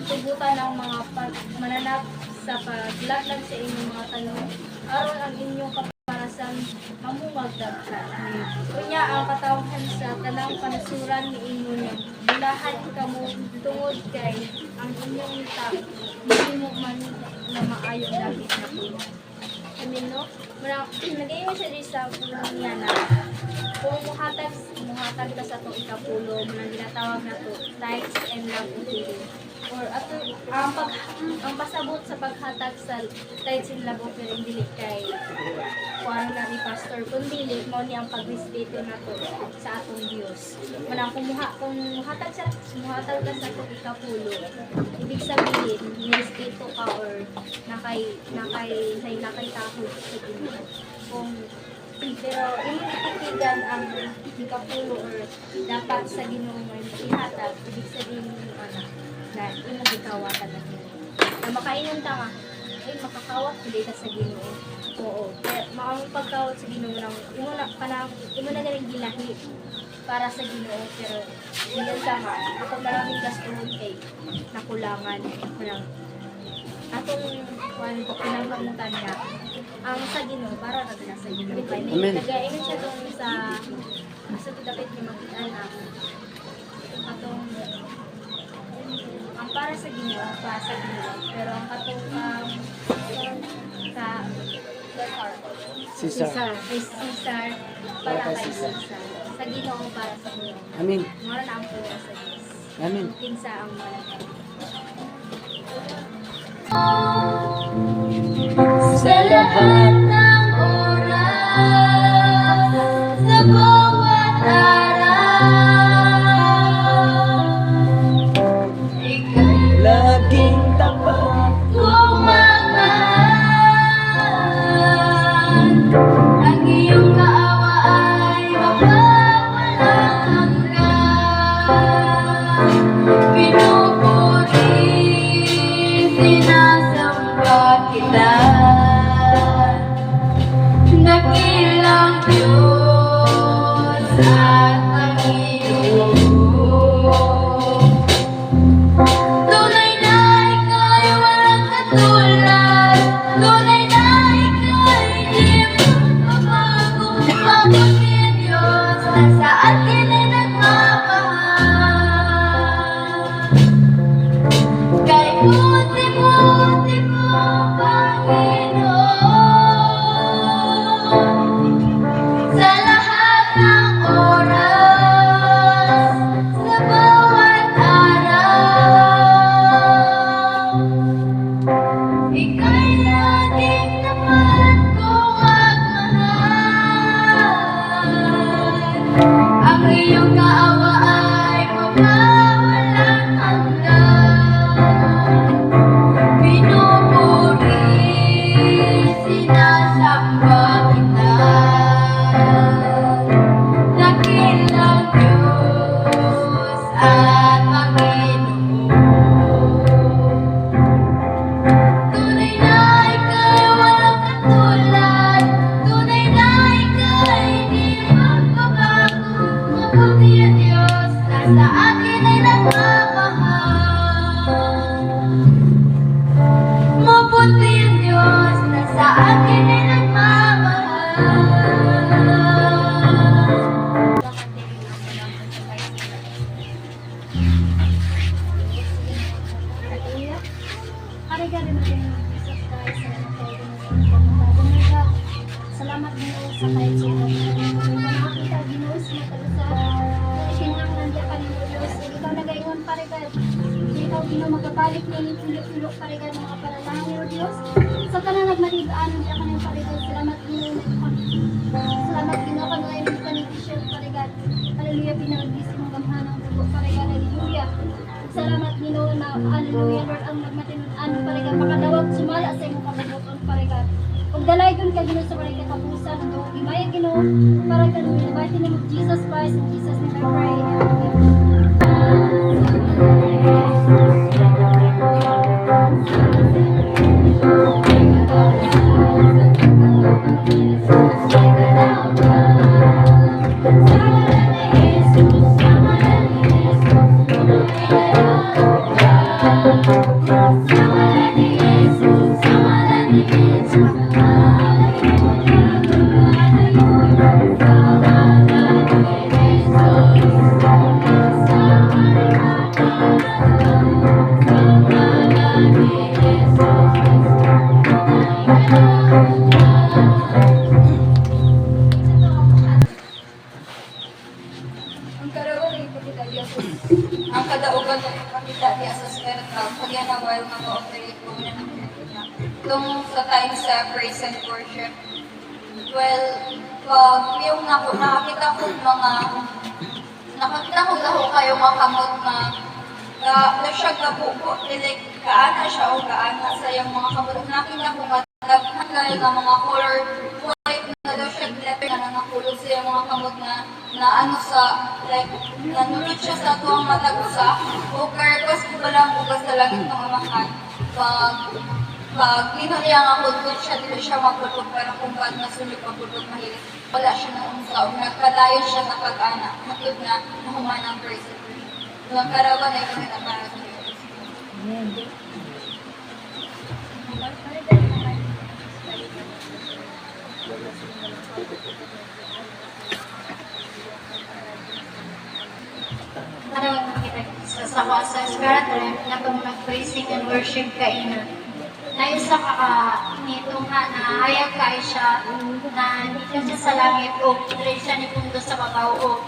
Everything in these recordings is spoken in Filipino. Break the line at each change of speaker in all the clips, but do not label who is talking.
tugutan ang mga mananap sa paglatlag sa inyong mga tanong, aron ang inyong kaparasan mamumagdaghan. Kunya ang katawhan sa tanang panasuran ni inyo niya, bulahan kamo tungod kay ang inyong nita, hindi mo man na maayong dapit na po. Amin, no? Nag-iwan siya rin sa punong niya na kung muhatag ka sa itong ikapulo, mga ginatawag na to, tithes and love offering. Or ato, ang pasabot sa paghatag sa tithes and love offering dili kay kuwang na ni pastor, kung dili mo niya ang pagrespeto na to sa atong Diyos. Manang kung muhatag ka sa itong ikapulo, ibig sabihin, nirespeto ka or nakay tahod sa Ginoo. Pero inyong itikigan ang ikapulo or dapat sa Ginoo nga ihatag, ibig sabihin na imong gikawatan na Ginoo. Na makainom ta nga, makakawat hindi ka sa Ginoo. Oo, pero maamong pagkawat sa Ginoo nang imo na rin gilahi para sa Ginoo, pero diyan ka nga, ako maraming gastuhon kay nakulangan ng atong pinangkamutan niya ang sa Ginoo para na sa Ginoo.
Amen.
Nag-iingon siya tong sa dapat ni makitaan atong ang para sa Ginoo, pero ang katong
Cesar.
Cesar para kay Cesar. Sa Ginoo para sa Ginoo.
Amen.
Mara na ang pura sa Diyos.
Amen.
Kinsa ang malaki.
Sa lahat ng oras, sa bawat araw, ika'y
Laging tapat.
kumamahal. Ang iyong kaawa ay mapawalang hanggan. Pinupuri, sinasamba kita. Dakilang Diyos at Panginoon. Tunay na ika'y walang katulad. Tunay na ika'y di magbabago. Mabuti ang Diyos na sa atin ay nagmamahal. Kay buti-buti mo, Panginoon. Sa lahat ng oras, sa bawat araw, ika'y laging tapat kong magmahal. Ang iyong kaawa ay mapawalang hanggan. Pinupuri, sinasamba kita. Dakilang Diyos at Panginoon. Tunay na ika'y walang katulad. Tunay na ika'y di magbabago. Mabuti ang Diyos na sa akin ay nagmamahal. Mabuti ang Diyos na sa akin ay nagmamahal.
Hariga rin natin ng Jesus Christ sa salamat Ginoo sa kahit sa nakakita Ginoo sa matalusan sinang nandiyan ka Ginoo Diyos ikaw nag-iwan parigad ikaw Ginoo magabalik na yung tulog-tulog parigad mga panalangin o Diyos sa tanang nagmatigaan nandiyan ka ng parigad salamat Ginoo ka ngayon ng panibisyon parigad hallelujah pinag-isip mong gamhanang dugo parigad hallelujah salamat Ginoo na hallelujah Lord ang nagmatinuan parigad makadawag sumala sa imong kabubuton parigad kung dalaygon ka Ginoo sa parigad kapusan ito imayag Ginoo parigad in the mighty name of Jesus Christ in Jesus name I pray
kadaugan na ipakita niya sa spiritual, kaya na while mag-operate ko na itong sa time sa praise and worship. Well, pag yung nakakita ko daw kayo makamot na siya kabuko, like kaana siya o kaana sa yung mga kamot. Nakita ko nga daghan kayo ng mga color white na daw siya letter na nangakulog sa yung mga kamot na ano sa, like, nanunod siya sa tuwang matag sa ugas ko ba lang ugas sa langit ng amahan. Pag niya nga kulog siya, dito siya magkulog, pero kung ba't nasulit magkulog mahilig, wala siya na unsa, nagpadayon siya sa pag-ana, matulog na mahuman ang person. Ang karawan ay kami na para sa Diyos.
Karawang kita sa spirit realm na kung nag-praising and worship ka ina. Na isa ka nito nga na hayag ka siya na dito siya sa langit o dito siya ni pundo sa babaw o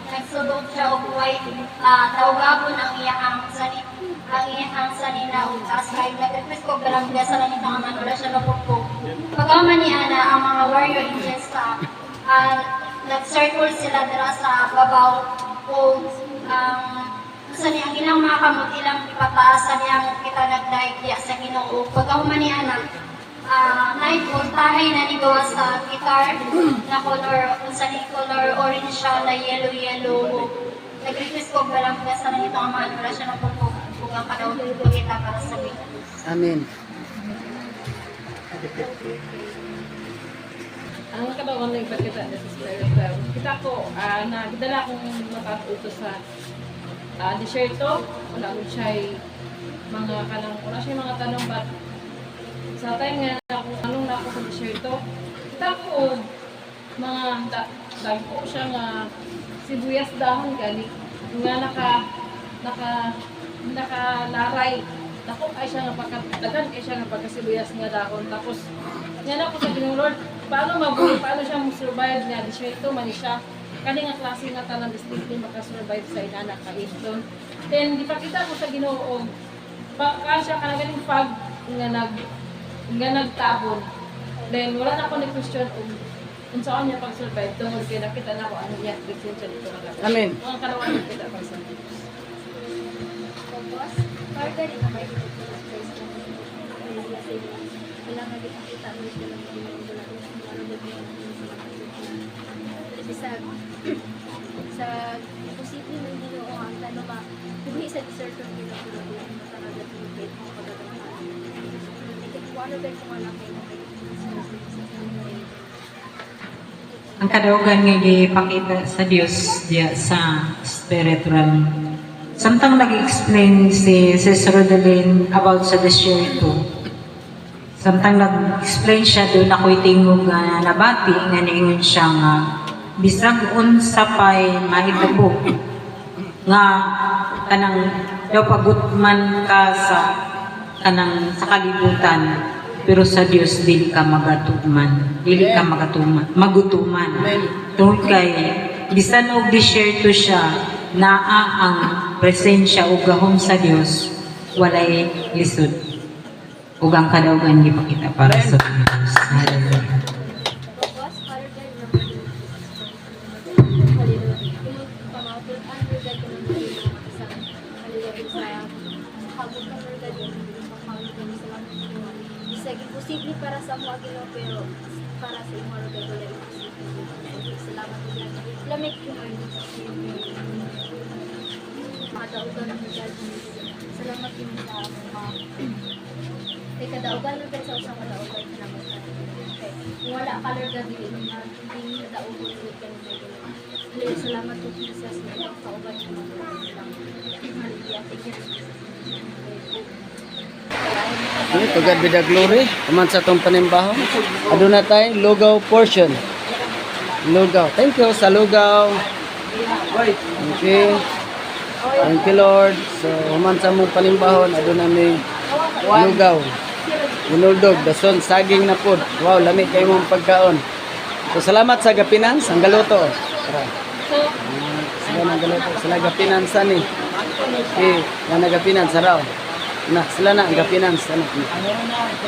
nagsulog siya o buhay tawagabon ang iyahang sanina o taas kayo nag-request ko barangga sa langit ang manula siya na po. Pagaman niya na ang mga warrior angels nag-circle sila dira sa babaw o sa niyang ilang mga kamot ilang ipataas sa niyang kita nagdaig diya sa Ginoo. Pagaman niya na night o tahay na nigawa sa guitar na color, sa color orange siya na yellow. Nag-request ko barangga sa langit ang manula siya na po kung ang panahon kita para sa Ginoo.
Amen.
Ang katawan na ipakita sa spiritual. Kita ko, nagdala akong makatuto sa disyerto. Wala ko siya mga kanang, wala siya mga tanong ba't sa time nga kung anong na ako sa disyerto. Kita ko, mga dagko siya nga sibuyas dahon gani. Nga nakalaray. Dako kay siya nga pagkadagan kay siya nga pagkasibuyas nga dahon. Tapos, yan ako sa Ginoong Lord, paano mabuhay, paano siya mag-survive niya, disyerto man siya, kani nga klase nga tanang distinctly makasurvive sa inanak ka doon. Then, di pa kita ko sa Ginoo, baka siya kanagaling pag nga nagtabon. Then, wala na ako ni-question kung saan niya pag-survive, tungkol kaya nakita na ko ano niya, question siya dito nagagawa.
Amen.
Mga karawan na kita pag sa Diyos.
Tapos, further rin naman ito sa place na kasi kailangan din nakita mo ito lang yung wala rin ang marunod mo sa posible mo hindi nyo ang tanong ka hindi sa dessert ng ginagawa ko yung matalaga ng bait mo pagkagawa kung ano ba yung mga laki
ang kadaugan nga gipakita sa Dios diya sa spiritual. Samtang nag-explain si Sister Rodeline about sa disyerto. Samtang nag-explain siya doon ako'y tingog nga nabati nga niingon siya nga bisag unsa pay mahitabo nga kanang daw pagutman ka sa kanang sa kalibutan pero sa Dios dili ka magatuman magutuman tungod kay bisan og disyerto siya naa ang presensya ug gahom sa Dios walay lisod ug ang kadaugan gipakita para sa Dios. Hallelujah.
tapos further naman yung pamautot ang regard ko ng isang haliligid sa habog ng regard yung pamautot sa mga isa posible para sa mga Ginoo pero para sa mga regard ko lang salamat po yan lamig yung kadaugan ng regard salamat din sa mga kadaugan ng regard sa usang kadaugan na naman kung wala ka Lord God hindi nadaugan ulit ka ng regard salamat po Jesus na kauban ng mga hallelujah thank you
Ano to God be the glory. Kuman sa tong panimbahon. Aduna tay lugaw portion. Lugaw. Thank you sa lugaw. Thank you. Thank you Lord. So kuman sa mong panimbahon aduna mi lugaw. Inuldog, dason saging na pod. Wow, lami kay mong pagkaon. So salamat sa Gapinan, ang galuto. Tara. Salamat galuto sa Gapinan sa ni. Okay, na nagapinan saraw. Na sila na ang gapinan sana.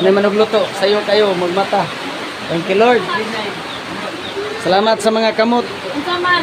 Ano manugluto sayo kayo magmata. Thank you Lord. Salamat sa mga kamot.
Unsa man?